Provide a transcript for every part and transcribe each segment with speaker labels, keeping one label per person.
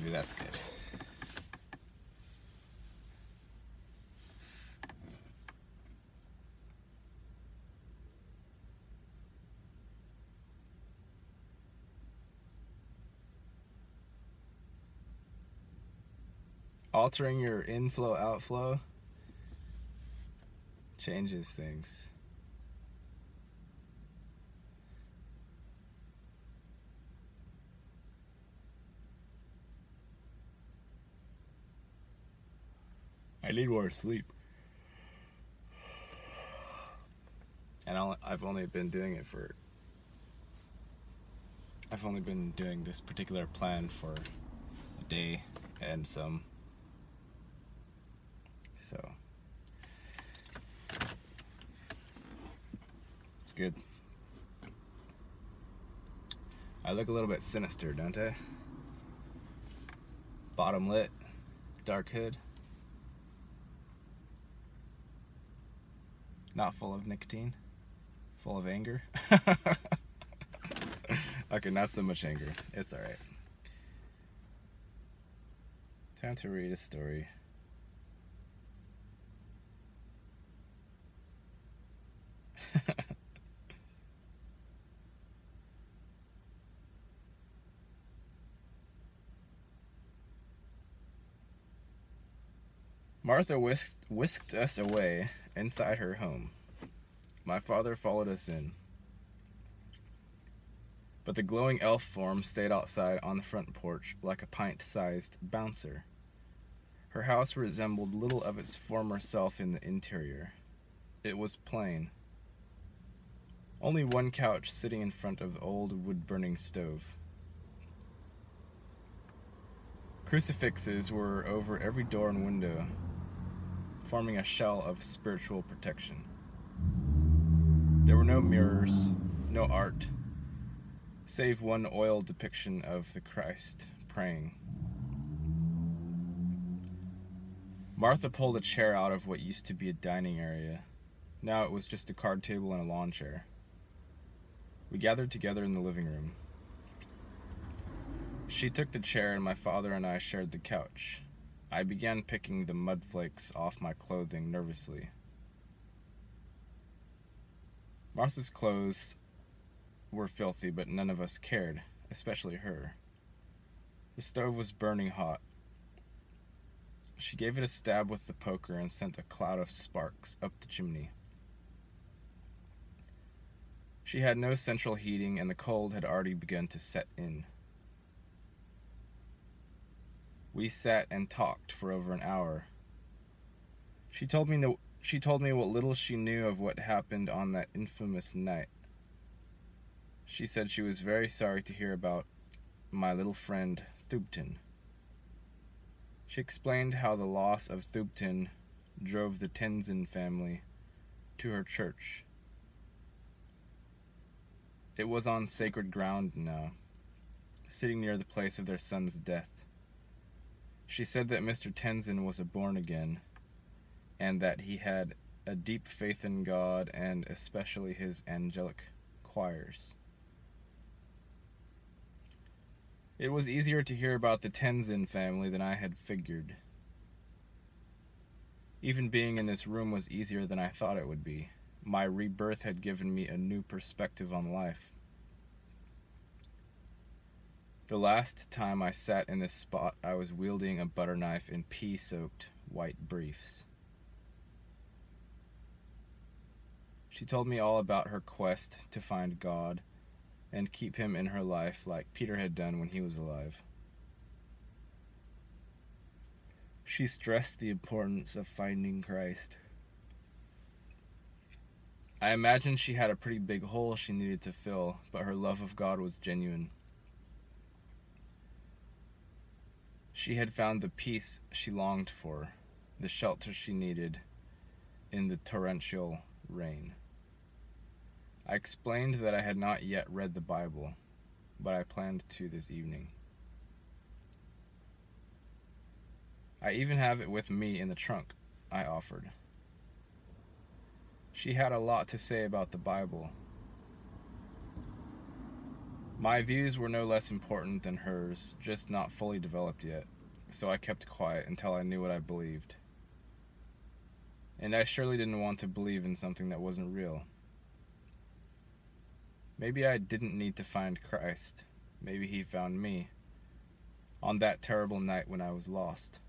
Speaker 1: Maybe that's good. Altering your inflow outflow changes things. I need more sleep. And I've only been doing this particular plan for a day and some. So it's good. I look a little bit sinister, don't I? Bottom lit, dark hood. Not full of nicotine. Full of anger. Okay, not so much anger. It's alright. Time to read a story. Martha whisked us away inside her home. My father followed us in. But the glowing elf form stayed outside on the front porch like a pint-sized bouncer. Her house resembled little of its former self in the interior. It was plain. Only one couch sitting in front of the old wood-burning stove. Crucifixes were over every door and window, forming a shell of spiritual protection. There were no mirrors, no art, save one oil depiction of the Christ praying. Martha pulled a chair out of what used to be a dining area. Now it was just a card table and a lawn chair. We gathered together in the living room. She took the chair and my father and I shared the couch. I began picking the mud flakes off my clothing nervously. Martha's clothes were filthy, but none of us cared, especially her. The stove was burning hot. She gave it a stab with the poker and sent a cloud of sparks up the chimney. She had no central heating, and the cold had already begun to set in. We sat and talked for over an hour. She told me what little she knew of what happened on that infamous night. She said she was very sorry to hear about my little friend, Thubten. She explained how the loss of Thubten drove the Tenzin family to her church. It was on sacred ground now, sitting near the place of their son's death. She said that Mr. Tenzin was a born-again, and that he had a deep faith in God and especially his angelic choirs. It was easier to hear about the Tenzin family than I had figured. Even being in this room was easier than I thought it would be. My rebirth had given me a new perspective on life. The last time I sat in this spot, I was wielding a butter knife in pea-soaked white briefs. She told me all about her quest to find God and keep him in her life like Peter had done when he was alive. She stressed the importance of finding Christ. I imagined she had a pretty big hole she needed to fill, but her love of God was genuine. She had found the peace she longed for, the shelter she needed in the torrential rain. I explained that I had not yet read the Bible, but I planned to this evening. I even have it with me in the trunk, I offered. She had a lot to say about the Bible. My views were no less important than hers, just not fully developed yet, so I kept quiet until I knew what I believed. And I surely didn't want to believe in something that wasn't real. Maybe I didn't need to find Christ. Maybe he found me on that terrible night when I was lost.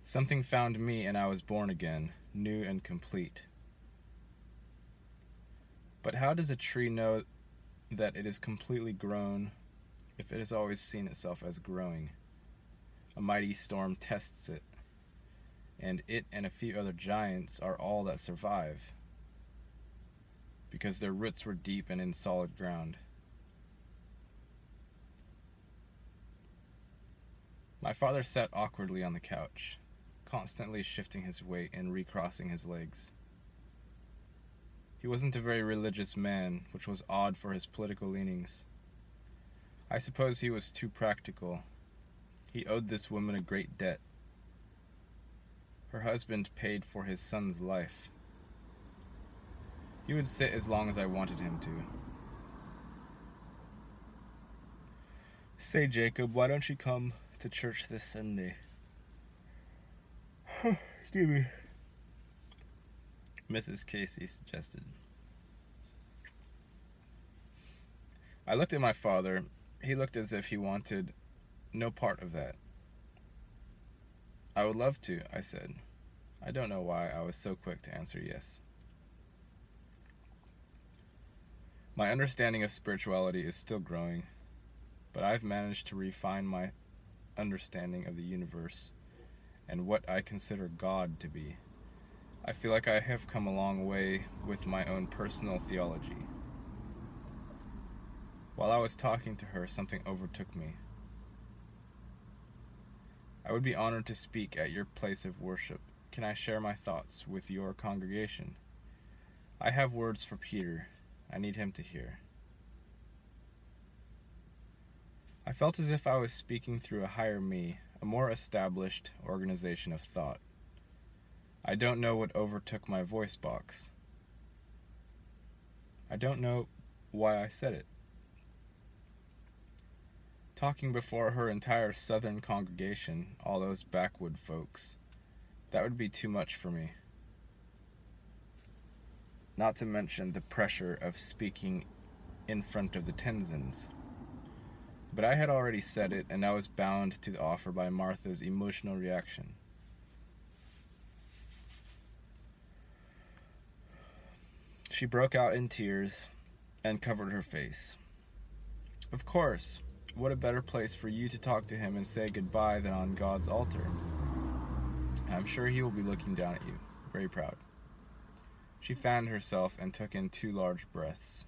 Speaker 1: Something found me and I was born again, new and complete. But how does a tree know that it is completely grown if it has always seen itself as growing? A mighty storm tests it, and it and a few other giants are all that survive, because their roots were deep and in solid ground. My father sat awkwardly on the couch, constantly shifting his weight and recrossing his legs. He wasn't a very religious man, which was odd for his political leanings. I suppose he was too practical. He owed this woman a great debt. Her husband paid for his son's life. He would sit as long as I wanted him to. Say, Jacob, why don't you come to church this Sunday? Excuse me. Mrs. Casey suggested. I looked at my father. He looked as if he wanted no part of that. I would love to, I said. I don't know why I was so quick to answer yes. My understanding of spirituality is still growing, but I've managed to refine my understanding of the universe and what I consider God to be. I feel like I have come a long way with my own personal theology. While I was talking to her, something overtook me. I would be honored to speak at your place of worship. Can I share my thoughts with your congregation? I have words for Peter. I need him to hear. I felt as if I was speaking through a higher me, a more established organization of thought. I don't know what overtook my voice box. I don't know why I said it. Talking before her entire southern congregation, all those backwood folks, that would be too much for me. Not to mention the pressure of speaking in front of the Tenzins. But I had already said it, and I was bound to the offer by Martha's emotional reaction. She broke out in tears and covered her face. Of course, what a better place for you to talk to him and say goodbye than on God's altar. I'm sure he will be looking down at you, very proud. She fanned herself and took in 2 large breaths.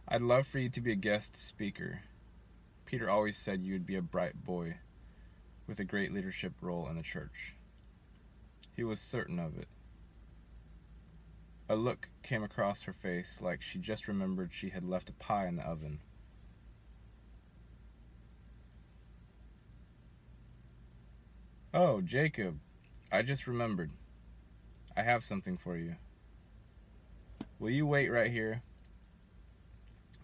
Speaker 1: I'd love for you to be a guest speaker. Peter always said you would be a bright boy with a great leadership role in the church. He was certain of it. A look came across her face like she just remembered she had left a pie in the oven. Oh, Jacob, I just remembered. I have something for you. Will you wait right here?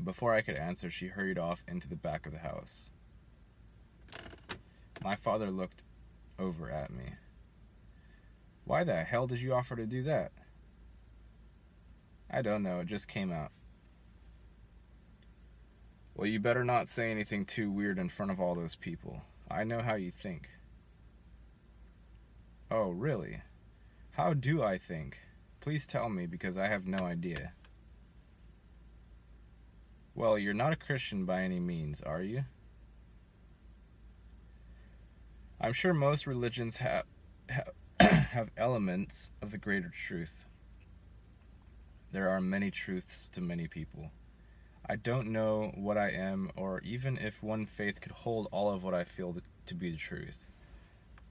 Speaker 1: Before I could answer, she hurried off into the back of the house. My father looked over at me. Why the hell did you offer to do that? I don't know, it just came out. Well, you better not say anything too weird in front of all those people. I know how you think. Oh, really? How do I think? Please tell me, because I have no idea. Well, you're not a Christian by any means, are you? I'm sure most religions have elements of the greater truth. There are many truths to many people. I don't know what I am, or even if one faith could hold all of what I feel to be the truth.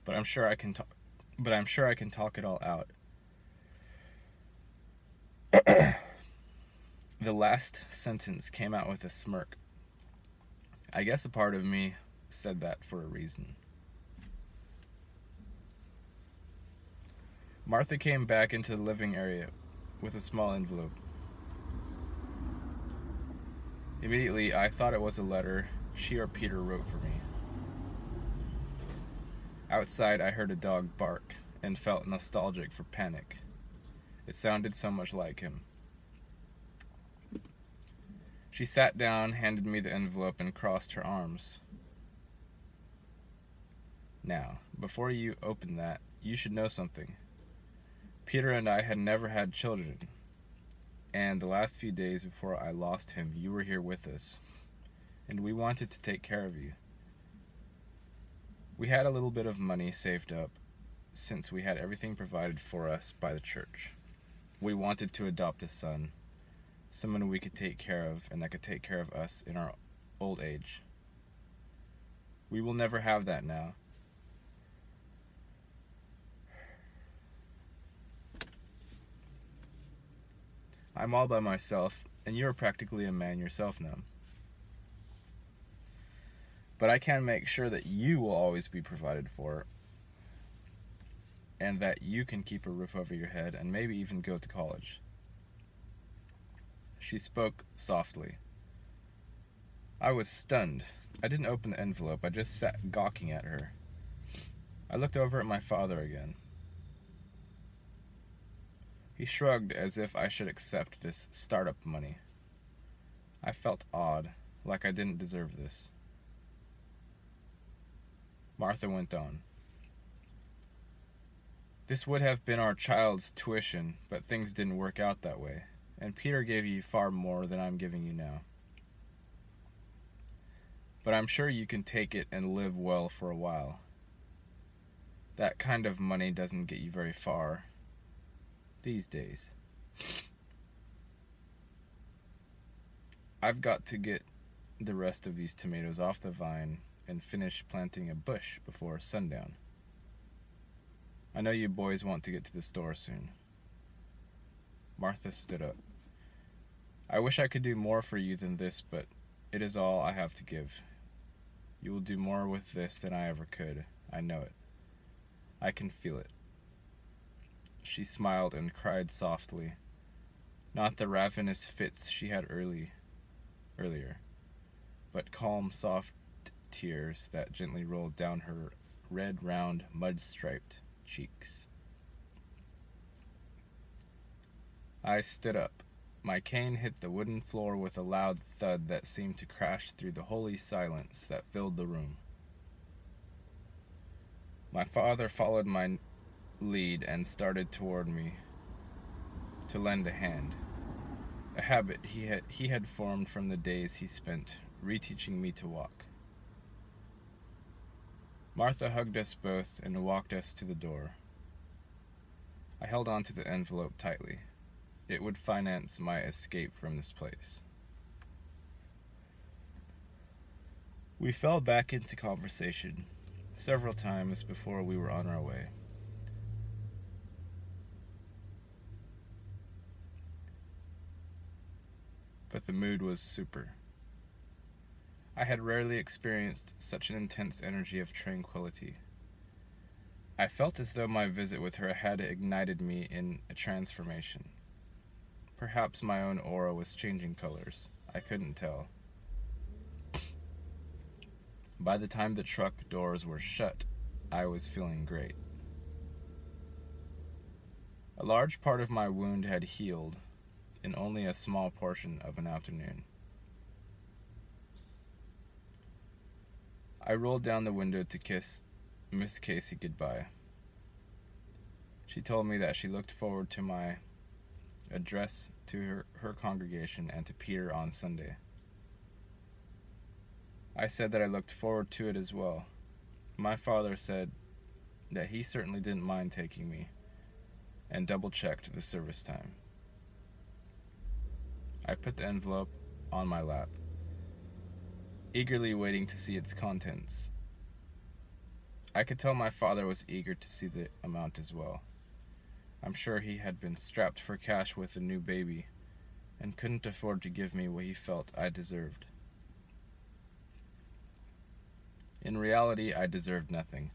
Speaker 1: But I'm sure I can talk it all out. The last sentence came out with a smirk. I guess a part of me said that for a reason. Martha came back into the living area with a small envelope. Immediately, I thought it was a letter she or Peter wrote for me. Outside, I heard a dog bark and felt nostalgic for Panic. It sounded so much like him. She sat down, handed me the envelope, and crossed her arms. Now, before you open that, you should know something. Peter and I had never had children, and the last few days before I lost him, you were here with us, and we wanted to take care of you. We had a little bit of money saved up, since we had everything provided for us by the church. We wanted to adopt a son, someone we could take care of and that could take care of us in our old age. We will never have that now. I'm all by myself, and you're practically a man yourself now. But I can make sure that you will always be provided for, and that you can keep a roof over your head and maybe even go to college. She spoke softly. I was stunned. I didn't open the envelope. I just sat gawking at her. I looked over at my father again. He shrugged as if I should accept this startup money. I felt odd, like I didn't deserve this. Martha went on. This would have been our child's tuition, but things didn't work out that way, and Peter gave you far more than I'm giving you now. But I'm sure you can take it and live well for a while. That kind of money doesn't get you very far these days. I've got to get the rest of these tomatoes off the vine and finish planting a bush before sundown. I know you boys want to get to the store soon. Martha stood up. I wish I could do more for you than this, but it is all I have to give. You will do more with this than I ever could. I know it. I can feel it. She smiled and cried softly. Not the ravenous fits she had earlier, but calm, soft tears that gently rolled down her red, round, mud-striped cheeks. I stood up. My cane hit the wooden floor with a loud thud that seemed to crash through the holy silence that filled the room. My father followed my lead and started toward me to lend a hand, a habit he had formed from the days he spent reteaching me to walk. Martha hugged us both and walked us to the door. I held on to the envelope tightly. It would finance my escape from this place. We fell back into conversation several times before we were on our way. But the mood was super. I had rarely experienced such an intense energy of tranquility. I felt as though my visit with her had ignited me in a transformation. Perhaps my own aura was changing colors. I couldn't tell. By the time the truck doors were shut, I was feeling great. A large part of my wound had healed in only a small portion of an afternoon. I rolled down the window to kiss Miss Casey goodbye. She told me that she looked forward to my address to her congregation and to Peter on Sunday. I said that I looked forward to it as well. My father said that he certainly didn't mind taking me, and double-checked the service time. I put the envelope on my lap, eagerly waiting to see its contents. I could tell my father was eager to see the amount as well. I'm sure he had been strapped for cash with a new baby and couldn't afford to give me what he felt I deserved. In reality, I deserved nothing,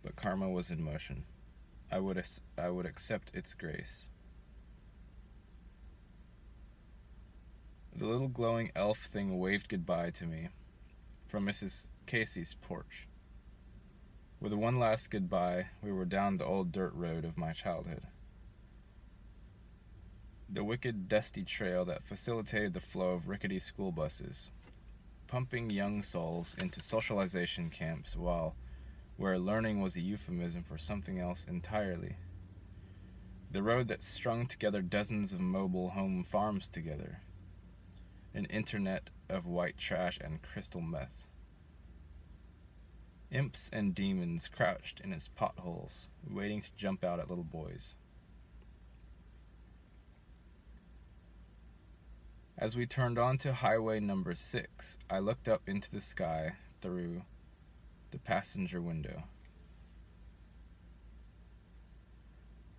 Speaker 1: but karma was in motion. I would accept its grace. The little glowing elf thing waved goodbye to me from Mrs. Casey's porch. With one last goodbye, we were down the old dirt road of my childhood. The wicked, dusty trail that facilitated the flow of rickety school buses, pumping young souls into socialization camps where learning was a euphemism for something else entirely. The road that strung together dozens of mobile home farms together. An internet of white trash and crystal meth. Imps and demons crouched in its potholes, waiting to jump out at little boys. As we turned onto highway number 6, I looked up into the sky through the passenger window.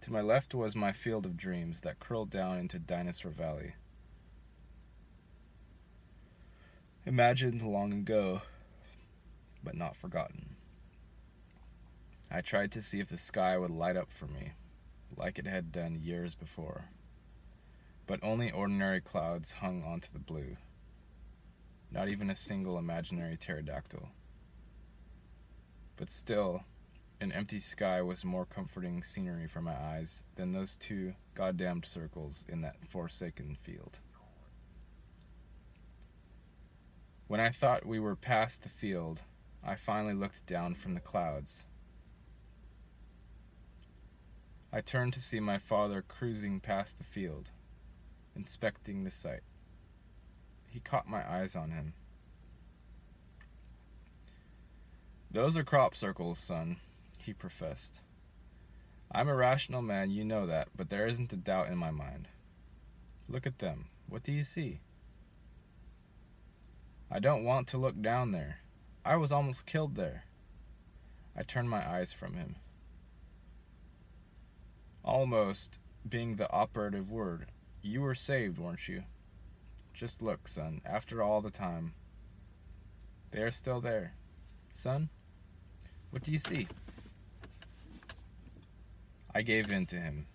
Speaker 1: To my left was my field of dreams that curled down into Dinosaur Valley. Imagined long ago, but not forgotten. I tried to see if the sky would light up for me, like it had done years before. But only ordinary clouds hung onto the blue. Not even a single imaginary pterodactyl. But still, an empty sky was more comforting scenery for my eyes than those 2 goddamned circles in that forsaken field. When I thought we were past the field, I finally looked down from the clouds. I turned to see my father cruising past the field, inspecting the sight. He caught my eyes on him. "Those are crop circles, son," he professed. "I'm a rational man, you know that, but there isn't a doubt in my mind. Look at them. What do you see?" "I don't want to look down there. I was almost killed there." I turned my eyes from him. "Almost being the operative word. You were saved, weren't you? Just look, son, after all the time. They are still there. Son, what do you see?" I gave in to him.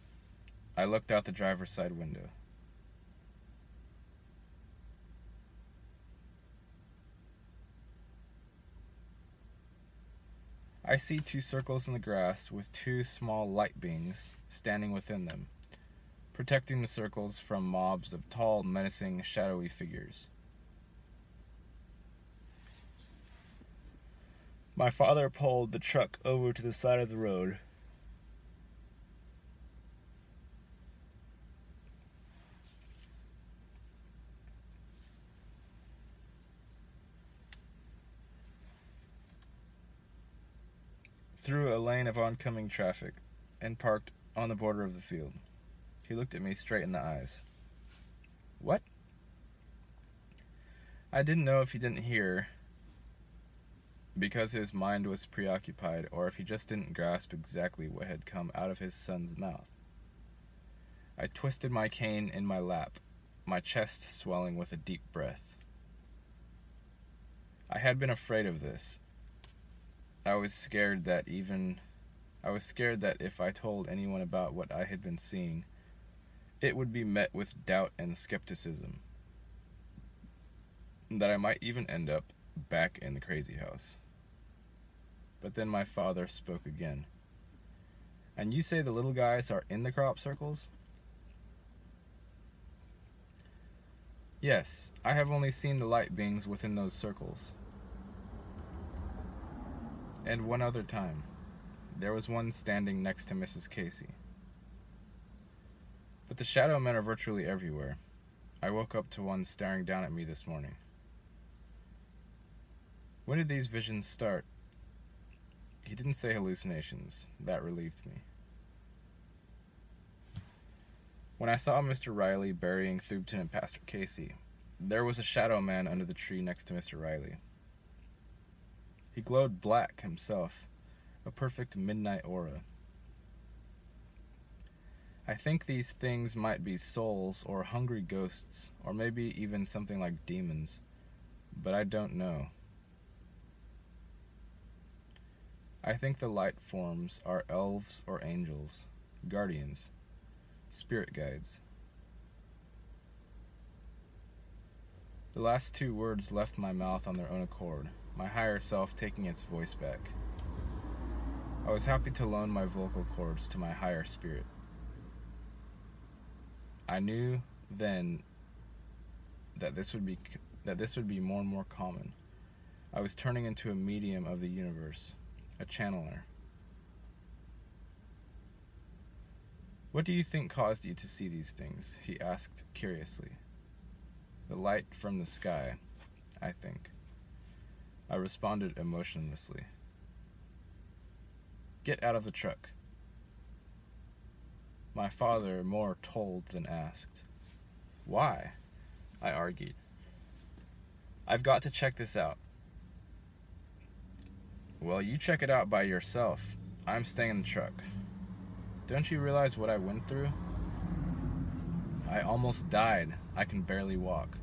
Speaker 1: I looked out the driver's side window. I see 2 circles in the grass with 2 small light beings standing within them, protecting the circles from mobs of tall, menacing, shadowy figures. My father pulled the truck over to the side of the road. Through a lane of oncoming traffic and parked on the border of the field. He looked at me straight in the eyes. "What?" I didn't know if he didn't hear because his mind was preoccupied or if he just didn't grasp exactly what had come out of his son's mouth. I twisted my cane in my lap, my chest swelling with a deep breath. I had been afraid of this. I was scared that if I told anyone about what I had been seeing, it would be met with doubt and skepticism. That I might even end up back in the crazy house. But then my father spoke again. "And you say the little guys are in the crop circles?" "Yes, I have only seen the light beings within those circles. And one other time, there was one standing next to Mrs. Casey. But the shadow men are virtually everywhere. I woke up to one staring down at me this morning." "When did these visions start?" He didn't say hallucinations. That relieved me. "When I saw Mr. Riley burying Thubton and Pastor Casey, there was a shadow man under the tree next to Mr. Riley. He glowed black himself, a perfect midnight aura. I think these things might be souls or hungry ghosts, or maybe even something like demons, but I don't know. I think the light forms are elves or angels, guardians, spirit guides. The last two words left my mouth on their own accord, my higher self taking its voice back. I was happy to loan my vocal cords to my higher spirit. I knew then that this would be more and more common. I was turning into a medium of the universe, a channeler. What do you think caused you to see these things? He asked curiously. The light from the sky, I think. I responded emotionlessly. Get out of the truck. My father more told than asked. Why? I argued. I've got to check this out. Well, you check it out by yourself. I'm staying in the truck. Don't you realize what I went through? I almost died. I can barely walk.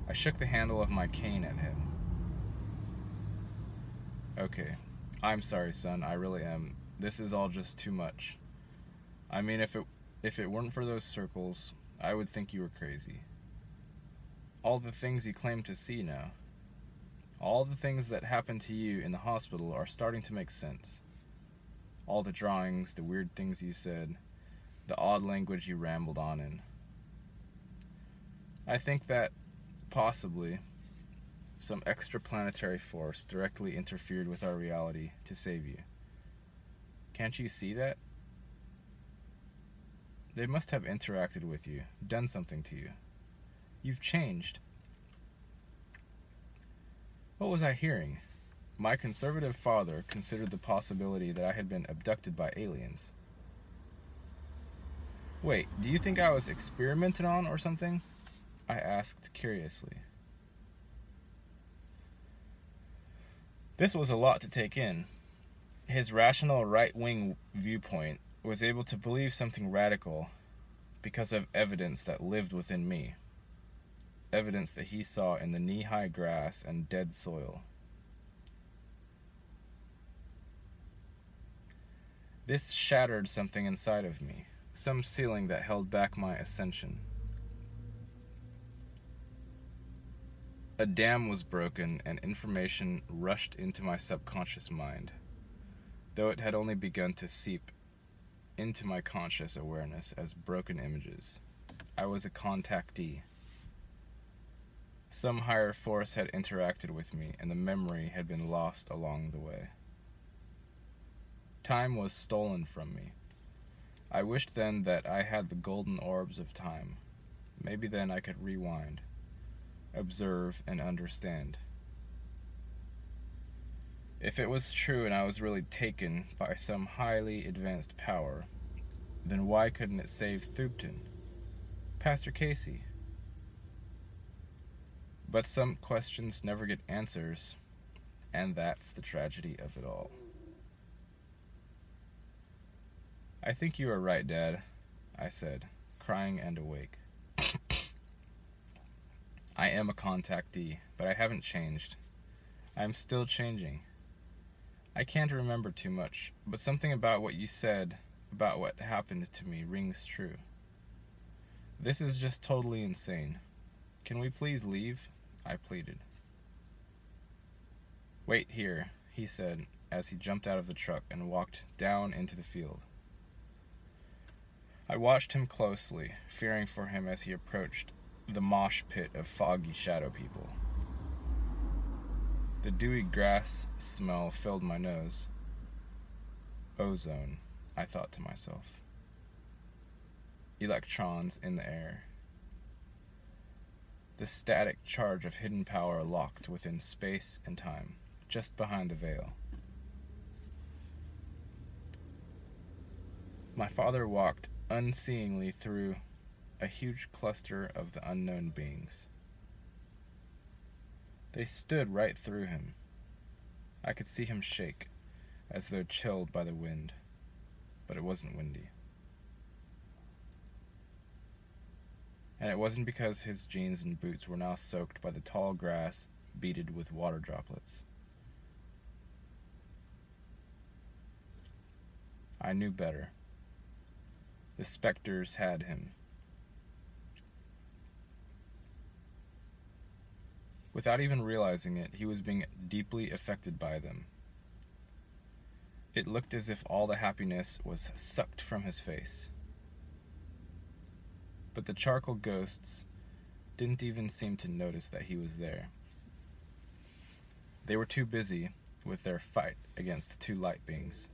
Speaker 1: I shook the handle of my cane at him. Okay, I'm sorry, son. I really am. This is all just too much. I mean, if it weren't for those circles, I would think you were crazy. All the things you claim to see now. All the things that happened to you in the hospital are starting to make sense. All the drawings, the weird things you said, the odd language you rambled on in. I think that, possibly, some extraplanetary force directly interfered with our reality to save you. Can't you see that? They must have interacted with you, done something to you. You've changed. What was I hearing? My conservative father considered the possibility that I had been abducted by aliens. Wait, do you think I was experimented on or something? I asked curiously. This was a lot to take in. His rational right-wing viewpoint was able to believe something radical because of evidence that lived within me. Evidence that he saw in the knee-high grass and dead soil. This shattered something inside of me, some ceiling that held back my ascension. A dam was broken and information rushed into my subconscious mind, though it had only begun to seep into my conscious awareness as broken images. I was a contactee. Some higher force had interacted with me, and the memory had been lost along the way. Time was stolen from me. I wished then that I had the golden orbs of time. Maybe then I could rewind, observe, and understand. If it was true and I was really taken by some highly advanced power, then why couldn't it save Thupton, Pastor Casey? But some questions never get answers, and that's the tragedy of it all. I think you are right, Dad, I said, crying and awake. I am a contactee, but I haven't changed. I am still changing. I can't remember too much, but something about what you said about what happened to me rings true. This is just totally insane. Can we please leave? I pleaded. Wait here, he said, as he jumped out of the truck and walked down into the field. I watched him closely, fearing for him as he approached the mosh pit of foggy shadow people. The dewy grass smell filled my nose. Ozone, I thought to myself. Electrons in the air. The static charge of hidden power locked within space and time, just behind the veil. My father walked unseeingly through a huge cluster of the unknown beings. They stood right through him. I could see him shake, as though chilled by the wind, but it wasn't windy. And it wasn't because his jeans and boots were now soaked by the tall grass beaded with water droplets. I knew better. The specters had him. Without even realizing it, he was being deeply affected by them. It looked as if all the happiness was sucked from his face. But the charcoal ghosts didn't even seem to notice that he was there. They were too busy with their fight against the two light beings.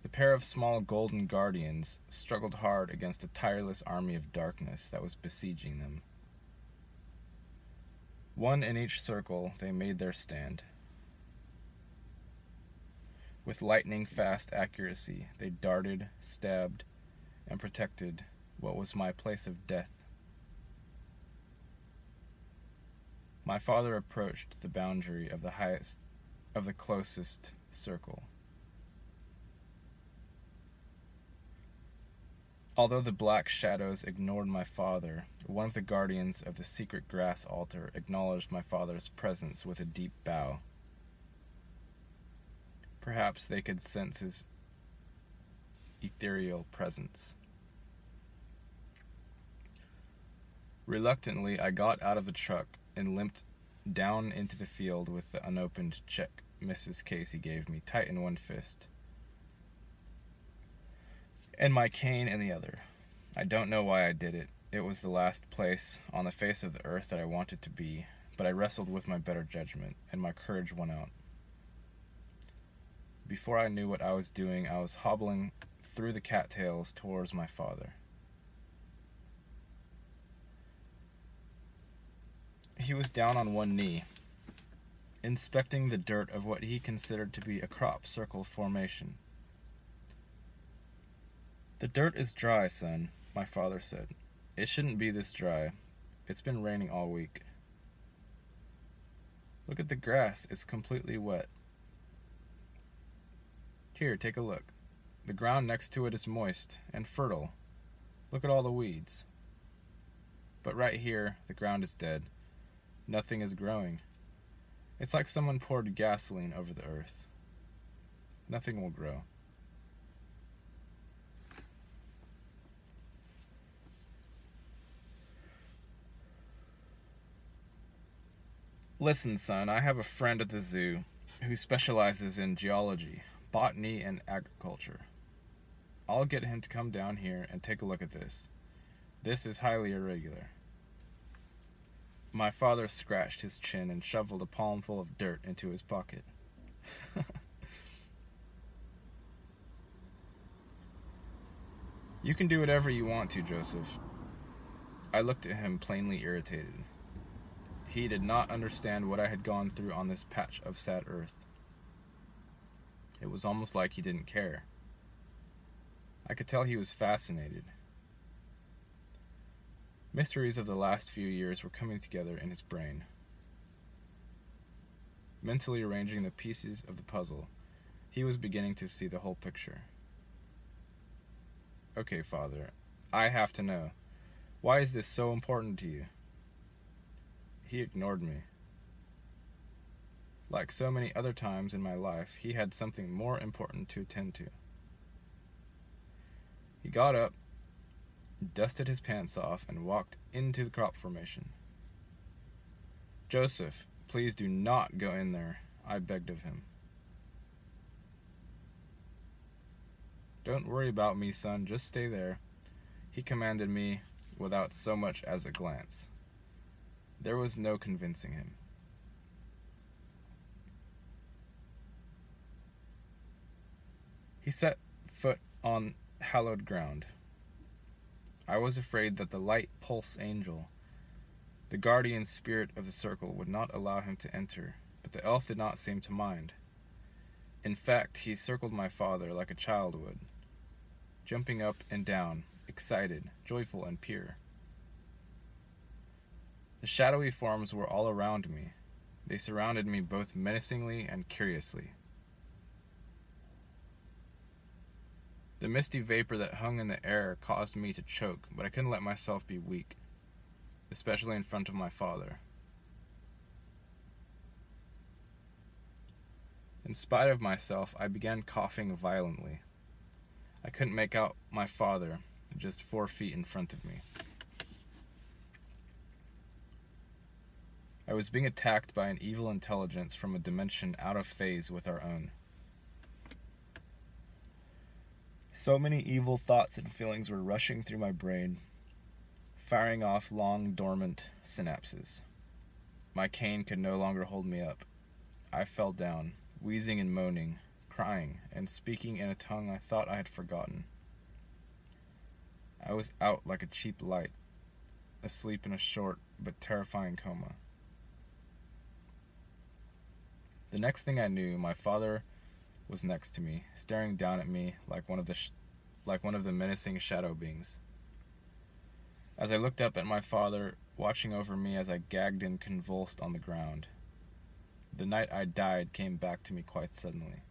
Speaker 1: The pair of small golden guardians struggled hard against a tireless army of darkness that was besieging them. One in each circle, they made their stand. With lightning-fast accuracy, they darted, stabbed, and protected what was my place of death. My father approached the boundary of the closest circle. Although the black shadows ignored my father, one of the guardians of the secret grass altar acknowledged my father's presence with a deep bow. Perhaps they could sense his ethereal presence. Reluctantly, I got out of the truck and limped down into the field with the unopened check Mrs. Casey gave me tight in one fist, and my cane in the other. I don't know why I did it. It was the last place on the face of the earth that I wanted to be, but I wrestled with my better judgment, and my courage won out. Before I knew what I was doing, I was hobbling through the cattails towards my father. He was down on one knee, inspecting the dirt of what he considered to be a crop circle formation. "The dirt is dry, son," my father said. "It shouldn't be this dry. It's been raining all week. Look at the grass. It's completely wet. Here, take a look. The ground next to it is moist and fertile. Look at all the weeds. But right here, the ground is dead. Nothing is growing. It's like someone poured gasoline over the earth. Nothing will grow." "Listen, son, I have a friend at the zoo who specializes in geology, botany, and agriculture. I'll get him to come down here and take a look at this. This is highly irregular." My father scratched his chin and shoveled a palmful of dirt into his pocket. "You can do whatever you want to, Joseph." I looked at him, plainly irritated. He did not understand what I had gone through on this patch of sad earth. It was almost like he didn't care. I could tell he was fascinated. Mysteries of the last few years were coming together in his brain. Mentally arranging the pieces of the puzzle, he was beginning to see the whole picture. "Okay, Father, I have to know. Why is this so important to you?" He ignored me. Like so many other times in my life, he had something more important to attend to. He got up, dusted his pants off, and walked into the crop formation. "Joseph, please do not go in there," I begged of him. "Don't worry about me, son, just stay there," he commanded me without so much as a glance. There was no convincing him. He set foot on hallowed ground. I was afraid that the light pulse angel, the guardian spirit of the circle, would not allow him to enter, but the elf did not seem to mind. In fact, he circled my father like a child would, jumping up and down, excited, joyful, and pure. The shadowy forms were all around me. They surrounded me both menacingly and curiously. The misty vapor that hung in the air caused me to choke, but I couldn't let myself be weak, especially in front of my father. In spite of myself, I began coughing violently. I couldn't make out my father, just 4 feet in front of me. I was being attacked by an evil intelligence from a dimension out of phase with our own. So many evil thoughts and feelings were rushing through my brain, firing off long, dormant synapses. My cane could no longer hold me up. I fell down, wheezing and moaning, crying, and speaking in a tongue I thought I had forgotten. I was out like a cheap light, asleep in a short but terrifying coma. The next thing I knew, my father was next to me, staring down at me like one of the menacing shadow beings. As I looked up at my father, watching over me as I gagged and convulsed on the ground, the night I died came back to me quite suddenly.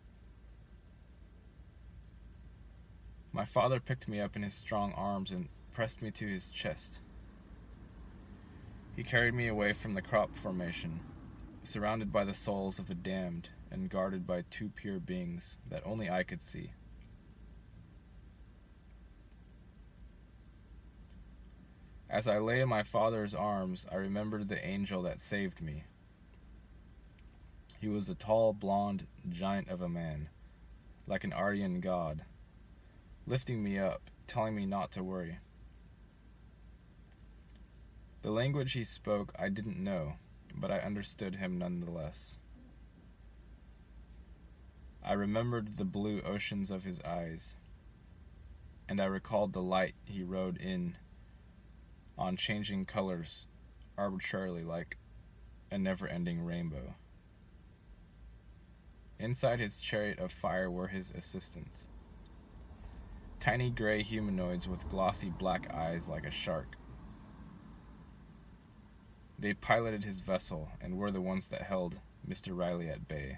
Speaker 1: My father picked me up in his strong arms and pressed me to his chest. He carried me away from the crop formation, surrounded by the souls of the damned and guarded by two pure beings that only I could see. As I lay in my father's arms, I remembered the angel that saved me. He was a tall, blonde giant of a man, like an Aryan god, lifting me up, telling me not to worry. The language he spoke I didn't know, but I understood him nonetheless. I remembered the blue oceans of his eyes, and I recalled the light he rode in on changing colors arbitrarily like a never-ending rainbow. Inside his chariot of fire were his assistants, tiny gray humanoids with glossy black eyes like a shark. They piloted his vessel and were the ones that held Mr. Riley at bay.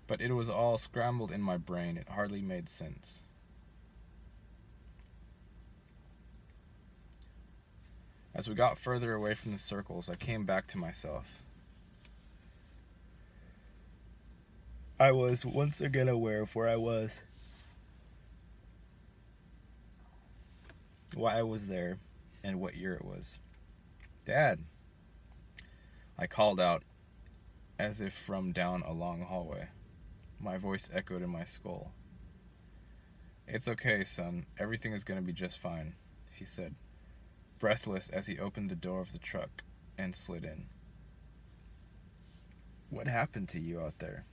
Speaker 1: But it was all scrambled in my brain. It hardly made sense. As we got further away from the circles, I came back to myself. I was once again aware of where I was, why I was there, and what year it was. "Dad!" I called out, as if from down a long hallway. My voice echoed in my skull. "It's okay, son. Everything is going to be just fine," he said, breathless as he opened the door of the truck and slid in. "What happened to you out there?"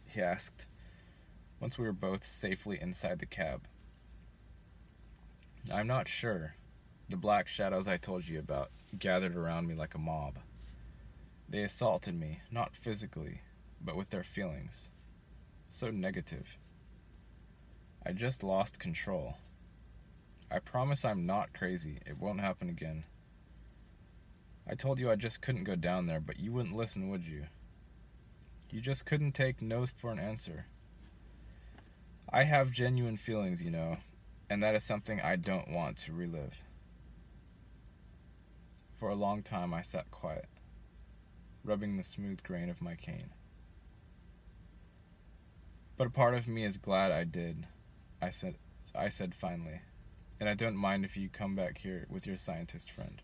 Speaker 1: he asked, once we were both safely inside the cab. "I'm not sure. The black shadows I told you about gathered around me like a mob. They assaulted me, not physically, but with their feelings. So negative. I just lost control. I promise I'm not crazy. It won't happen again. I told you I just couldn't go down there, but you wouldn't listen, would you? You just couldn't take no for an answer. I have genuine feelings, you know, and that is something I don't want to relive." For a long time I sat quiet, rubbing the smooth grain of my cane. "But a part of me is glad I did," I said finally, "and I don't mind if you come back here with your scientist friend."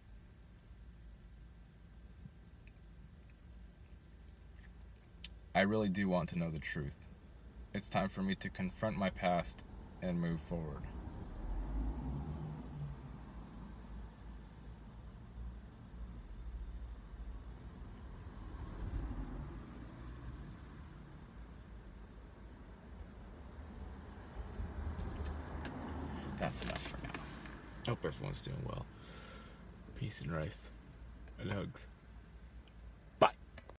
Speaker 1: I really do want to know the truth. It's time for me to confront my past and move forward. That's enough for now. Hope everyone's doing well. Peace and rice and hugs.